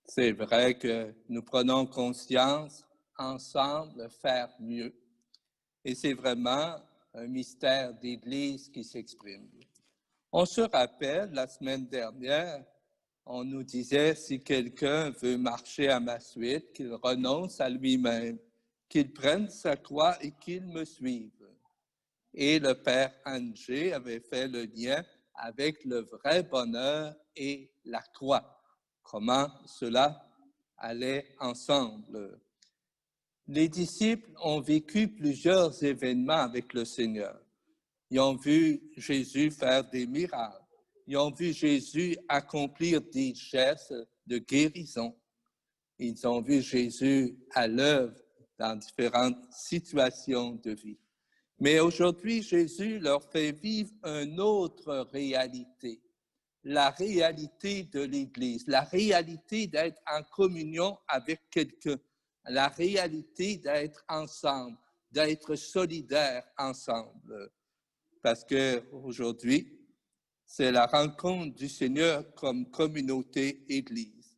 C'est vrai que nous prenons conscience ensemble faire mieux. Et c'est vraiment un mystère d'Église qui s'exprime. On se rappelle, la semaine dernière, on nous disait, si quelqu'un veut marcher à ma suite, qu'il renonce à lui-même, qu'il prenne sa croix et qu'il me suive. Et le Père Angé avait fait le lien avec le vrai bonheur et la croix. Comment cela allait ensemble. Les disciples ont vécu plusieurs événements avec le Seigneur. Ils ont vu Jésus faire des miracles. Ils ont vu Jésus accomplir des gestes de guérison. Ils ont vu Jésus à l'œuvre dans différentes situations de vie. Mais aujourd'hui, Jésus leur fait vivre une autre réalité, la réalité de l'Église, la réalité d'être en communion avec quelqu'un, la réalité d'être ensemble, d'être solidaires ensemble. Parce qu'aujourd'hui, c'est la rencontre du Seigneur comme communauté Église.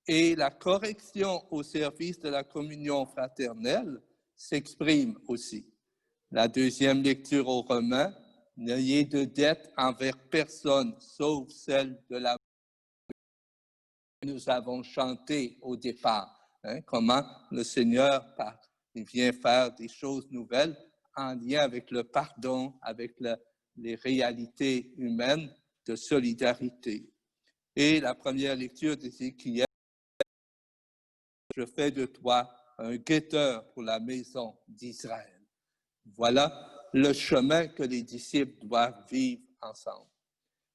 Et la correction au service de la communion fraternelle s'exprime aussi. La deuxième lecture aux Romains, n'ayez de dette envers personne, sauf celle de la que nous avons chanté au départ. Comment le Seigneur vient faire des choses nouvelles en lien avec le pardon, avec les réalités humaines de solidarité. Et la première lecture d'Ézéchiel, je fais de toi un guetteur pour la maison d'Israël. Voilà le chemin que les disciples doivent vivre ensemble.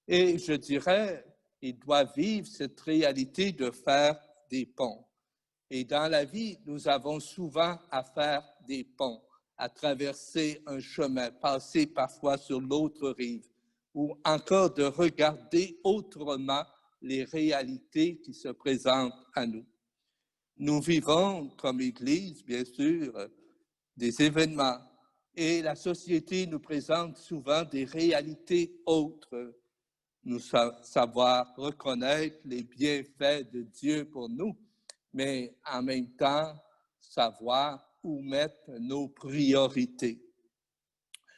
Et je dirais, ils doivent vivre cette réalité de faire des ponts. Et dans la vie, nous avons souvent à faire des ponts, à traverser un chemin, passer parfois sur l'autre rive, ou encore de regarder autrement les réalités qui se présentent à nous. Nous vivons comme Église, bien sûr, des événements, et la société nous présente souvent des réalités autres. Nous savoir reconnaître les bienfaits de Dieu pour nous, mais en même temps, savoir où mettre nos priorités.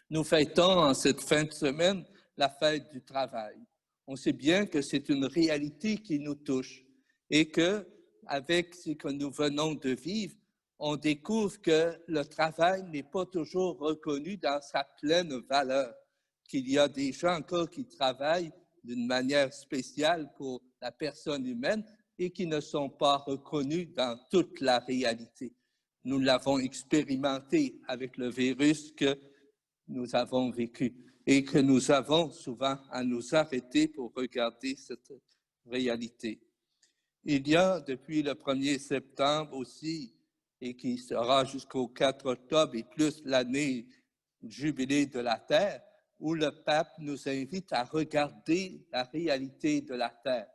Nous fêtons en cette fin de semaine la fête du travail. On sait bien que c'est une réalité qui nous touche et que, avec ce que nous venons de vivre, on découvre que le travail n'est pas toujours reconnu dans sa pleine valeur, qu'il y a des gens encore qui travaillent d'une manière spéciale pour la personne humaine et qui ne sont pas reconnus dans toute la réalité. Nous l'avons expérimenté avec le virus que nous avons vécu et que nous avons souvent à nous arrêter pour regarder cette réalité. Il y a depuis le 1er septembre aussi, et qui sera jusqu'au 4 octobre et plus l'année jubilé de la Terre, où le pape nous invite à regarder la réalité de la Terre,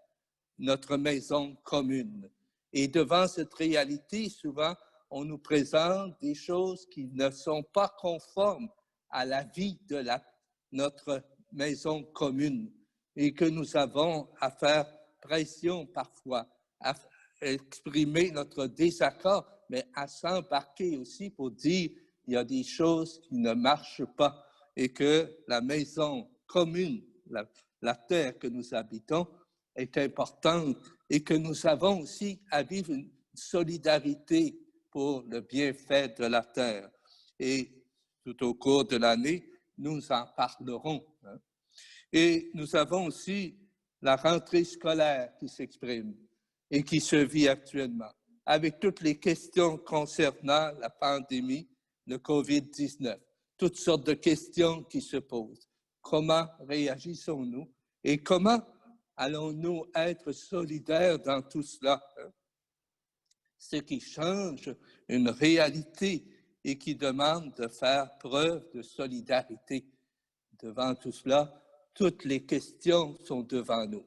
notre maison commune. Et devant cette réalité, souvent, on nous présente des choses qui ne sont pas conformes à la vie de notre maison commune et que nous avons à faire pression parfois, à exprimer notre désaccord, mais à s'embarquer aussi pour dire il y a des choses qui ne marchent pas et que la maison commune, la terre que nous habitons, est importante et que nous avons aussi à vivre une solidarité pour le bienfait de la terre. Et tout au cours de l'année, nous en parlerons. Et nous avons aussi la rentrée scolaire qui s'exprime et qui se vit actuellement, avec toutes les questions concernant la pandémie, le COVID-19, toutes sortes de questions qui se posent. Comment réagissons-nous et comment allons-nous être solidaires dans tout cela? Ce qui change une réalité et qui demande de faire preuve de solidarité. Devant tout cela, toutes les questions sont devant nous.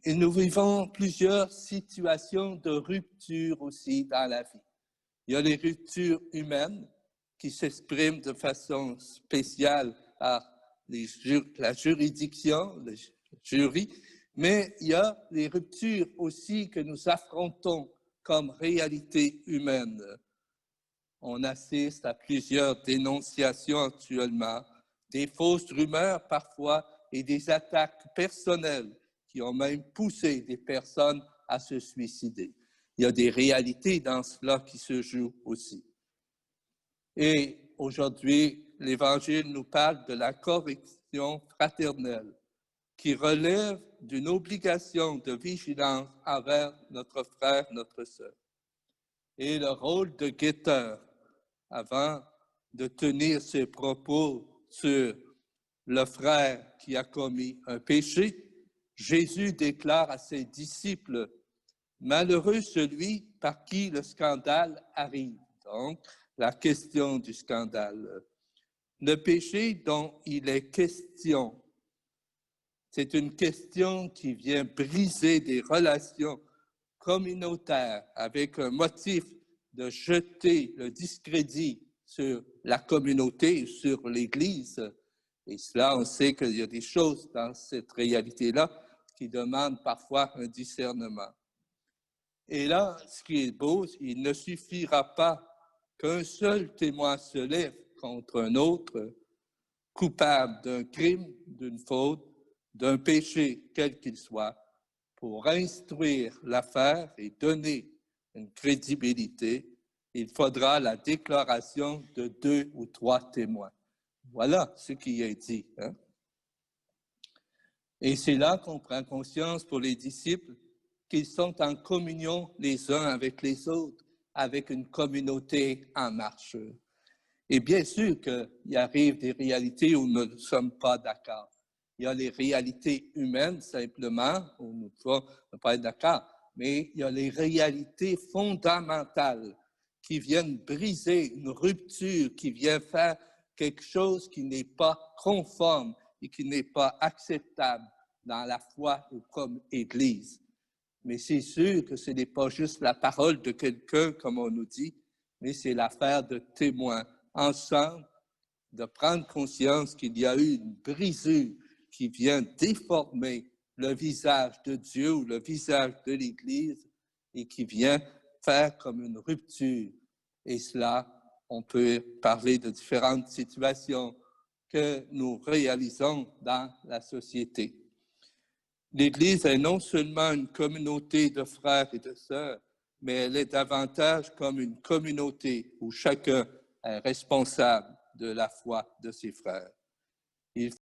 Et nous vivons plusieurs situations de rupture aussi dans la vie. Il y a les ruptures humaines qui s'expriment de façon spéciale par la juridiction, le jury, Mais il y a les ruptures aussi que nous affrontons comme réalité humaine. On assiste à plusieurs dénonciations actuellement, des fausses rumeurs parfois et des attaques personnelles qui ont même poussé des personnes à se suicider. Il y a des réalités dans cela qui se jouent aussi. Et aujourd'hui, l'Évangile nous parle de la correction fraternelle qui relève d'une obligation de vigilance envers notre frère, notre sœur. Et le rôle de guetteur, avant de tenir ses propos sur le frère qui a commis un péché, Jésus déclare à ses disciples, « Malheureux celui par qui le scandale arrive. » Donc, la question du scandale. Le péché dont il est question, c'est une question qui vient briser des relations communautaires avec un motif de jeter le discrédit sur la communauté, sur l'Église. Et cela, on sait qu'il y a des choses dans cette réalité-là qui demandent parfois un discernement. Et là, ce qui est beau, il ne suffira pas qu'un seul témoin se lève contre un autre, coupable d'un crime, d'une faute, d'un péché, quel qu'il soit, pour instruire l'affaire et donner une crédibilité, il faudra la déclaration de 2 ou 3 témoins. Voilà ce qui est dit. Hein? Et c'est là qu'on prend conscience pour les disciples qu'ils sont en communion les uns avec les autres, avec une communauté en marche. Et bien sûr qu'il arrive des réalités où nous ne sommes pas d'accord. Il y a les réalités humaines, simplement, où nous ne pouvons pas être d'accord, mais il y a les réalités fondamentales qui viennent briser une rupture, qui viennent faire quelque chose qui n'est pas conforme et qui n'est pas acceptable dans la foi ou comme Église. Mais c'est sûr que ce n'est pas juste la parole de quelqu'un, comme on nous dit, mais c'est l'affaire de témoins ensemble, de prendre conscience qu'il y a eu une brisure qui vient déformer le visage de Dieu ou le visage de l'Église et qui vient faire comme une rupture. Et cela, on peut parler de différentes situations que nous réalisons dans la société. L'Église est non seulement une communauté de frères et de sœurs, mais elle est davantage comme une communauté où chacun est responsable de la foi de ses frères. Il faut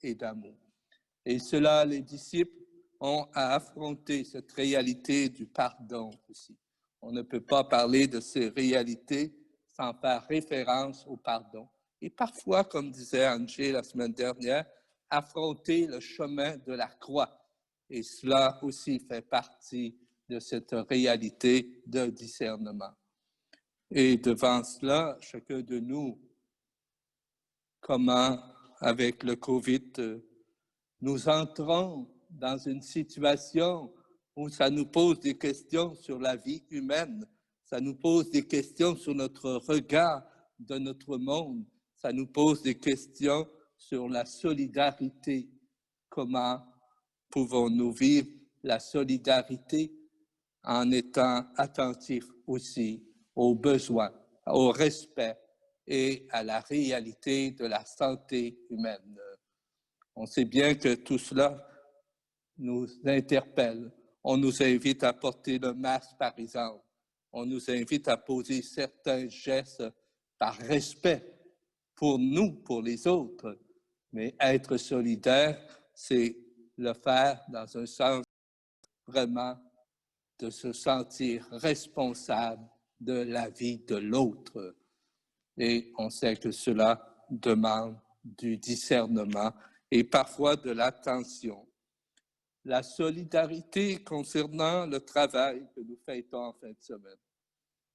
et d'amour. Et cela, les disciples ont à affronter cette réalité du pardon aussi. On ne peut pas parler de ces réalités sans faire référence au pardon. Et parfois, comme disait Angé la semaine dernière, affronter le chemin de la croix. Et cela aussi fait partie de cette réalité de discernement. Et devant cela, chacun de nous, comment, avec le COVID, nous entrons dans une situation où ça nous pose des questions sur la vie humaine, ça nous pose des questions sur notre regard de notre monde, ça nous pose des questions sur la solidarité. Comment pouvons-nous vivre la solidarité en étant attentifs aussi aux besoins, au respect et à la réalité de la santé humaine. On sait bien que tout cela nous interpelle. On nous invite à porter le masque, par exemple. On nous invite à poser certains gestes par respect pour nous, pour les autres. Mais être solidaire, c'est le faire dans un sens vraiment de se sentir responsable de la vie de l'autre. Et on sait que cela demande du discernement et parfois de l'attention. La solidarité concernant le travail que nous fêtons en fin de semaine.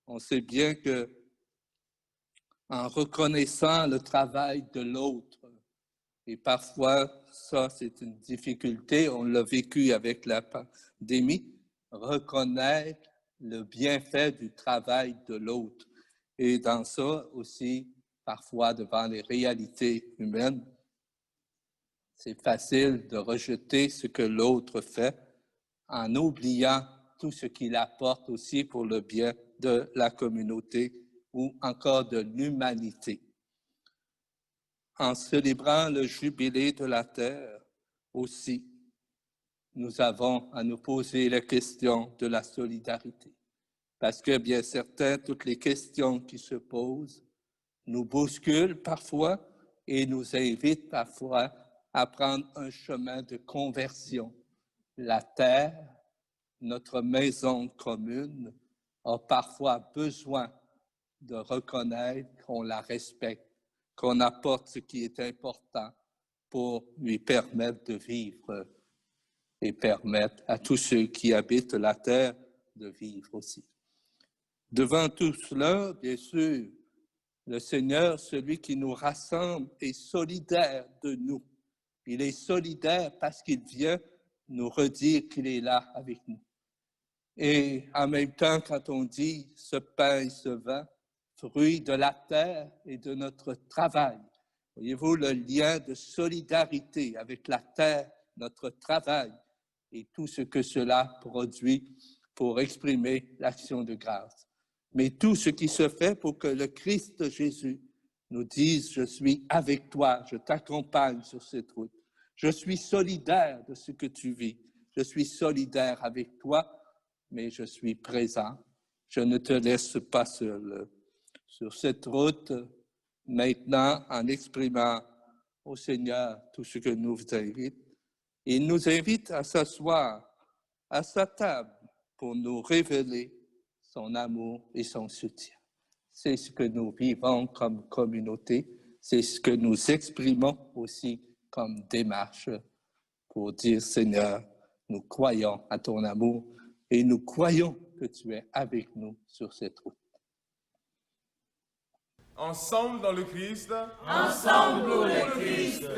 On sait bien que en reconnaissant le travail de l'autre, et parfois ça c'est une difficulté, on l'a vécu avec la pandémie, reconnaître le bienfait du travail de l'autre. Et dans ça aussi, parfois devant les réalités humaines. C'est facile de rejeter ce que l'autre fait en oubliant tout ce qu'il apporte aussi pour le bien de la communauté ou encore de l'humanité. En célébrant le jubilé de la terre aussi, nous avons à nous poser la question de la solidarité. Parce que, bien certain, toutes les questions qui se posent nous bousculent parfois et nous invitent parfois à prendre un chemin de conversion. La terre, notre maison commune, a parfois besoin de reconnaître qu'on la respecte, qu'on apporte ce qui est important pour lui permettre de vivre et permettre à tous ceux qui habitent la terre de vivre aussi. Devant tout cela, bien sûr, le Seigneur, celui qui nous rassemble, est solidaire de nous. Il est solidaire parce qu'il vient nous redire qu'il est là avec nous. Et en même temps, quand on dit ce pain et ce vin, fruit de la terre et de notre travail, voyez-vous le lien de solidarité avec la terre, notre travail et tout ce que cela produit pour exprimer l'action de grâce. Mais tout ce qui se fait pour que le Christ Jésus nous dise « Je suis avec toi, je t'accompagne sur cette route. Je suis solidaire de ce que tu vis. Je suis solidaire avec toi, mais je suis présent. Je ne te laisse pas seul sur cette route. Maintenant, en exprimant au Seigneur tout ce que nous vous invite, il nous invite à s'asseoir à sa table pour nous révéler son amour et son soutien. C'est ce que nous vivons comme communauté, c'est ce que nous exprimons aussi comme démarche pour dire, Seigneur, nous croyons à ton amour et nous croyons que tu es avec nous sur cette route. Ensemble dans le Christ. Ensemble pour le Christ.